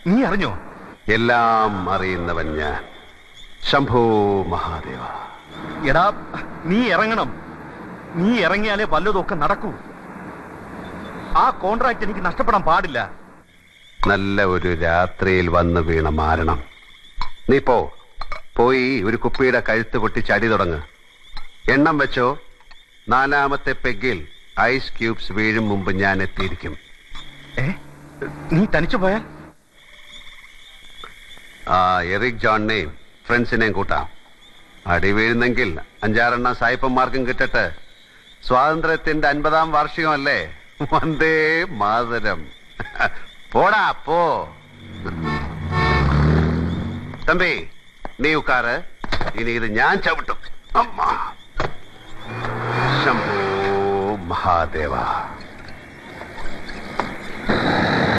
നീ അറിഞ്ഞോ? എല്ലാം അറിയുന്നവൻ ഞാൻ. ശംഭോ മഹാദേവ. എടാ, നീ ഇറങ്ങണം. നീ ഇറങ്ങിയാലേ വല്ലതൊക്കെ നടക്കൂ. ആ കോൺട്രാക്ട് എനിക്ക് നഷ്ടപ്പെടാൻ പാടില്ല. നല്ല ഒരു രാത്രിയിൽ വന്ന് വീണ മാരണം. നീ പോയി ഒരു കുപ്പിയുടെ കഴുത്ത് പൊട്ടി ചടി തുടങ്ങ്. എണ്ണം വെച്ചോ. 4ാമത്തെ പെഗ്ഗിൽ ഐസ് ക്യൂബ്സ് വീഴും മുമ്പ് ഞാൻ എത്തിയിരിക്കും. നീ തനിച്ചു പോയാൽ? എറിക് ജോണിനെയും ഫ്രണ്ട്സിനെയും കൂട്ടാം. അടി വീഴുന്നെങ്കിൽ 5-6 സായിപ്പന്മാർക്കും കിട്ടട്ടെ. സ്വാതന്ത്ര്യത്തിന്റെ 50ാം വാർഷികമല്ലേ? വന്ദേ മാതരം. പോടാ പോ. തമ്പി, നീ ഉക്കാറ്. ഇനി ഇത് ഞാൻ ചവിട്ടും. അമ്മ. ശംഭോ മഹാദേവ.